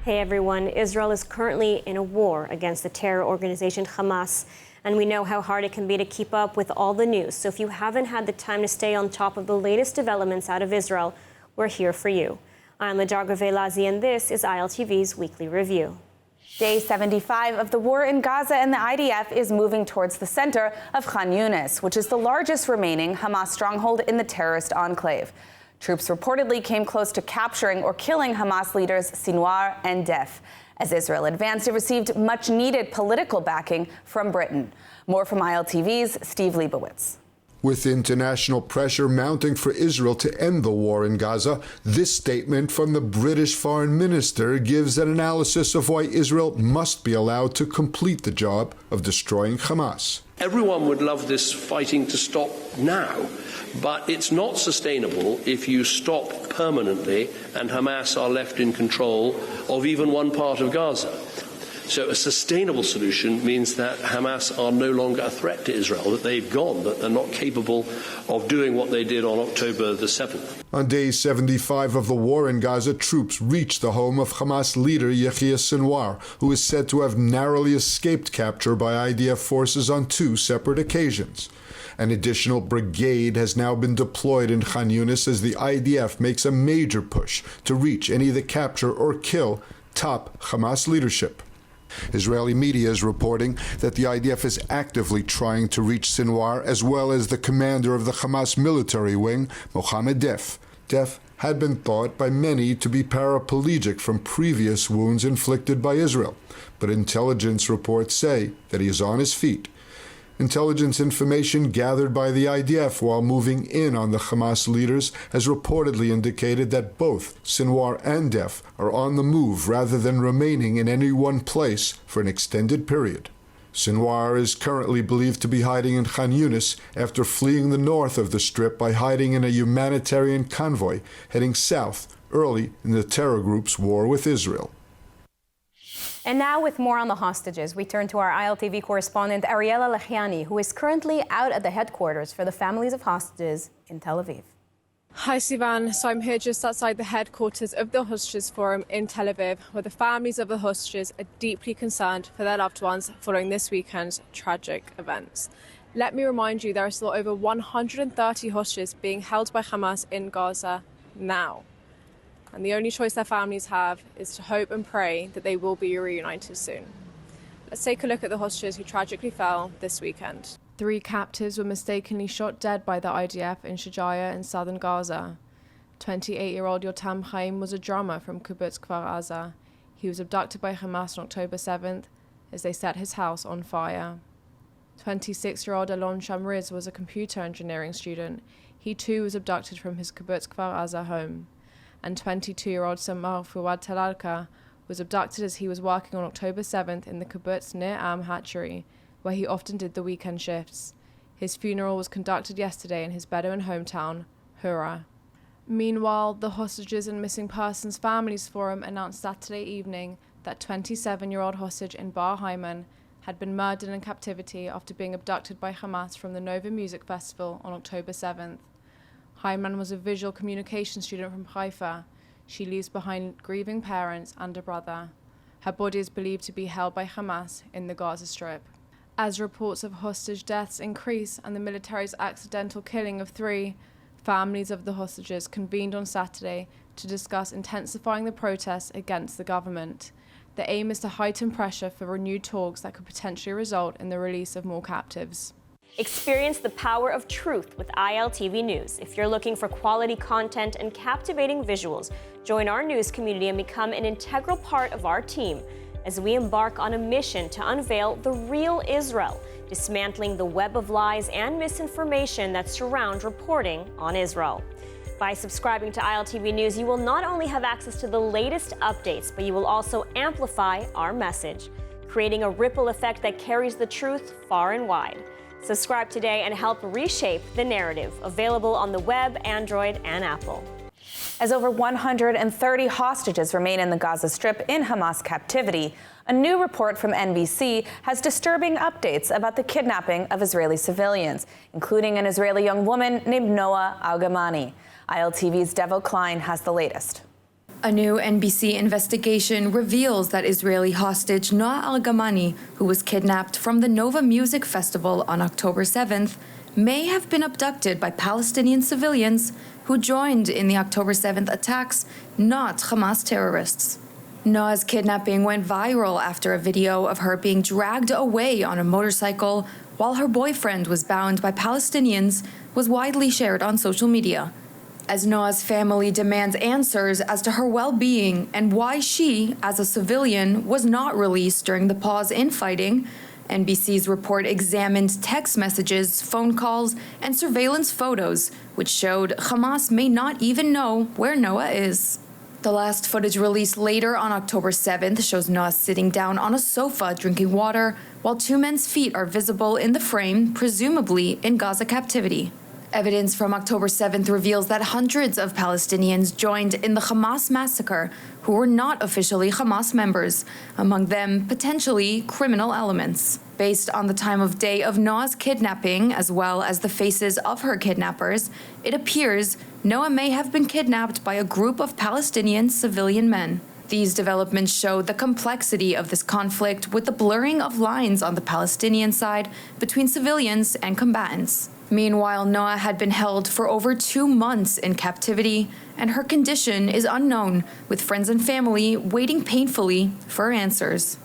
Hey everyone, Israel is currently in a war against the terror organization Hamas, and we know how hard it can be to keep up with all the news. So if you haven't had the time to stay on top of the latest developments out of Israel, we're here for you. I'm Ladar Gavelazi, and this is ILTV's Weekly Review. Day 75 of the war in Gaza, and the IDF is moving towards the center of Khan Yunis, which is the largest remaining Hamas stronghold in the terrorist enclave. Troops reportedly came close to capturing or killing Hamas leaders Sinwar and Def. As Israel advanced, it received much-needed political backing from Britain. More from ILTV's Steve Leibowitz. With international pressure mounting for Israel to end the war in Gaza, this statement from the British Foreign Minister gives an analysis of why Israel must be allowed to complete the job of destroying Hamas. Everyone would love this fighting to stop now, but it's not sustainable if you stop permanently and Hamas are left in control of even one part of Gaza. So a sustainable solution means that Hamas are no longer a threat to Israel, that they've gone, that they're not capable of doing what they did on October the 7th. On day 75 of the war in Gaza, troops reached the home of Hamas leader Yahya Sinwar, who is said to have narrowly escaped capture by IDF forces on 2 separate occasions. An additional brigade has now been deployed in Khan Yunis as the IDF makes a major push to reach and either capture or kill top Hamas leadership. Israeli media is reporting that the IDF is actively trying to reach Sinwar, as well as the commander of the Hamas military wing, Mohammed Def. Def had been thought by many to be paraplegic from previous wounds inflicted by Israel, but intelligence reports say that he is on his feet. Intelligence information gathered by the IDF while moving in on the Hamas leaders has reportedly indicated that both Sinwar and Def are on the move rather than remaining in any one place for an extended period. Sinwar is currently believed to be hiding in Khan Yunis after fleeing the north of the Strip by hiding in a humanitarian convoy heading south early in the terror group's war with Israel. And now, with more on the hostages, we turn to our ILTV correspondent Ariella Lachiani, who is currently out at the headquarters for the families of hostages in Tel Aviv. Hi, Sivan. So I'm here just outside the headquarters of the Hostages Forum in Tel Aviv, where the families of the hostages are deeply concerned for their loved ones following this weekend's tragic events. Let me remind you, there are still over 130 hostages being held by Hamas in Gaza now. And the only choice their families have is to hope and pray that they will be reunited soon. Let's take a look at the hostages who tragically fell this weekend. 3 captives were mistakenly shot dead by the IDF in Shujaya in southern Gaza. 28-year-old Yotam Chaim was a drummer from Kibbutz Kfar Aza. He was abducted by Hamas on October 7th as they set his house on fire. 26-year-old Alon Shamriz was a computer engineering student. He too was abducted from his Kibbutz Kfar Aza home. And 22-year-old Samar Fuad Talalka was abducted as he was working on October 7th in the kibbutz Nir Am hatchery, where he often did the weekend shifts. His funeral was conducted yesterday in his Bedouin hometown, Hura. Meanwhile, the Hostages and Missing Persons Families Forum announced Saturday evening that 27-year-old hostage in Bar Hyman had been murdered in captivity after being abducted by Hamas from the Nova Music Festival on October 7th. Hyman was a visual communication student from Haifa. She leaves behind grieving parents and a brother. Her body is believed to be held by Hamas in the Gaza Strip. As reports of hostage deaths increase and the military's accidental killing of 3, families of the hostages convened on Saturday to discuss intensifying the protests against the government. The aim is to heighten pressure for renewed talks that could potentially result in the release of more captives. Experience the power of truth with ILTV News. If you're looking for quality content and captivating visuals, join our news community and become an integral part of our team as we embark on a mission to unveil the real Israel, dismantling the web of lies and misinformation that surround reporting on Israel. By subscribing to ILTV News, you will not only have access to the latest updates, but you will also amplify our message, creating a ripple effect that carries the truth far and wide. Subscribe today and help reshape the narrative. Available on the web, Android, and Apple. As over 130 hostages remain in the Gaza Strip in Hamas captivity, a new report from NBC has disturbing updates about the kidnapping of Israeli civilians, including an Israeli young woman named Noah Algamani. ILTV's Devo Klein has the latest. A new NBC investigation reveals that Israeli hostage Noa Al-Gamani, who was kidnapped from the Nova Music Festival on October 7th, may have been abducted by Palestinian civilians who joined in the October 7th attacks, not Hamas terrorists. Noa's kidnapping went viral after a video of her being dragged away on a motorcycle while her boyfriend was bound by Palestinians was widely shared on social media. As Noa's family demands answers as to her well-being and why she, as a civilian, was not released during the pause in fighting, NBC's report examined text messages, phone calls, and surveillance photos, which showed Hamas may not even know where Noa is. The last footage released later on October 7th shows Noa sitting down on a sofa drinking water, while two men's feet are visible in the frame, presumably in Gaza captivity. Evidence from October 7th reveals that hundreds of Palestinians joined in the Hamas massacre who were not officially Hamas members, among them potentially criminal elements. Based on the time of day of Noa's kidnapping, as well as the faces of her kidnappers, it appears Noa may have been kidnapped by a group of Palestinian civilian men. These developments show the complexity of this conflict with the blurring of lines on the Palestinian side between civilians and combatants. Meanwhile, Noa had been held for over 2 months in captivity, and her condition is unknown, with friends and family waiting painfully for answers.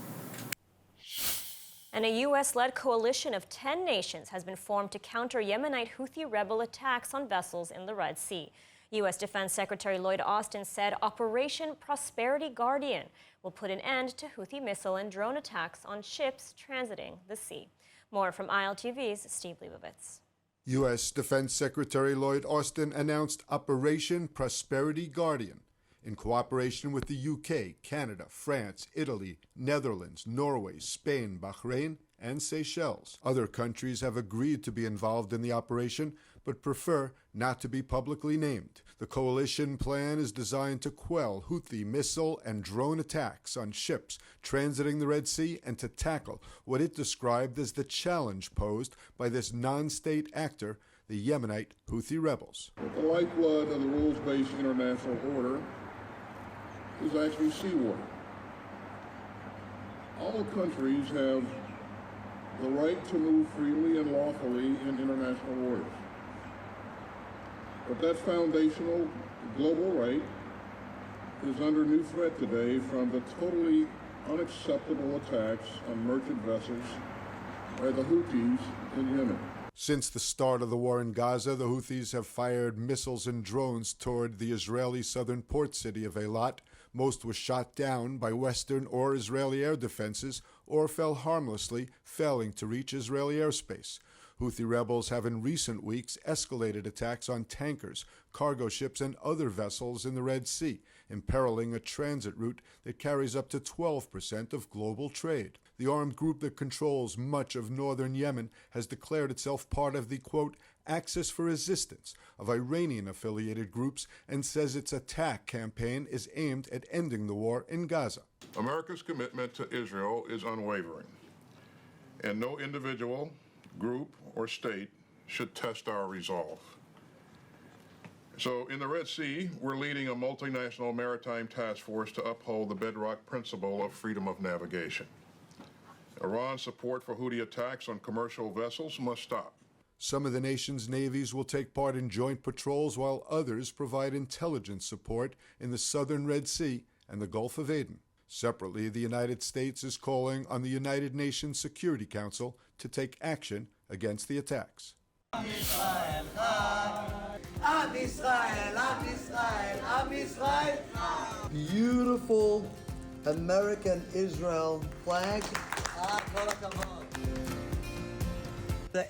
And a U.S.-led coalition of 10 nations has been formed to counter Yemenite Houthi rebel attacks on vessels in the Red Sea. U.S. Defense Secretary Lloyd Austin said Operation Prosperity Guardian will put an end to Houthi missile and drone attacks on ships transiting the sea. More from ILTV's Steve Leibovitz. U.S. Defense Secretary Lloyd Austin announced Operation Prosperity Guardian in cooperation with the UK, Canada, France, Italy, Netherlands, Norway, Spain, Bahrain, and Seychelles. Other countries have agreed to be involved in the operation, but prefer not to be publicly named. The coalition plan is designed to quell Houthi missile and drone attacks on ships transiting the Red Sea and to tackle what it described as the challenge posed by this non-state actor, the Yemenite Houthi rebels. The lifeblood of the rules-based international order is actually seawater. All countries have the right to move freely and lawfully in international waters. But that foundational global right is under new threat today from the totally unacceptable attacks on merchant vessels by the Houthis in Yemen. Since the start of the war in Gaza, the Houthis have fired missiles and drones toward the Israeli southern port city of Eilat. Most were shot down by Western or Israeli air defenses or fell harmlessly, failing to reach Israeli airspace. Houthi rebels have in recent weeks escalated attacks on tankers, cargo ships, and other vessels in the Red Sea, imperiling a transit route that carries up to 12% of global trade. The armed group that controls much of northern Yemen has declared itself part of the, quote, Axis for Resistance of Iranian-affiliated groups and says its attack campaign is aimed at ending the war in Gaza. America's commitment to Israel is unwavering, and no individual, group, or state should test our resolve. So in the Red Sea, we're leading a multinational maritime task force to uphold the bedrock principle of freedom of navigation. Iran's support for Houthi attacks on commercial vessels must stop. Some of the nation's navies will take part in joint patrols while others provide intelligence support in the southern Red Sea and the Gulf of Aden. Separately, the United States is calling on the United Nations Security Council to take action against the attacks. Am Israel, Am Israel, Am Israel. Beautiful American Israel flag.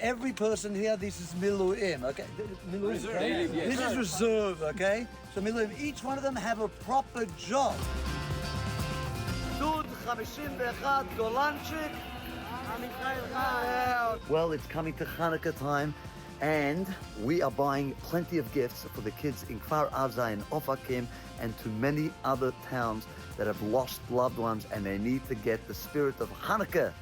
Every person here, this is Miluim, okay? Miluim, okay? This is reserve, okay? So Miluim, each one of them have a proper job. Well, it's coming to Hanukkah time, and we are buying plenty of gifts for the kids in Kfar Aza and Ofakim and to many other towns that have lost loved ones, and they need to get the spirit of Hanukkah.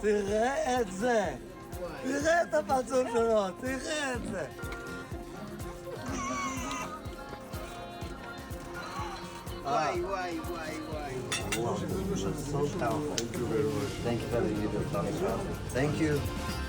תראה את זה, תראה את הפרצוף שלו, תראה את זה. וואי, וואי, וואי, וואי. So powerful. Thank you very much. Thank you for everything you do. Thank you.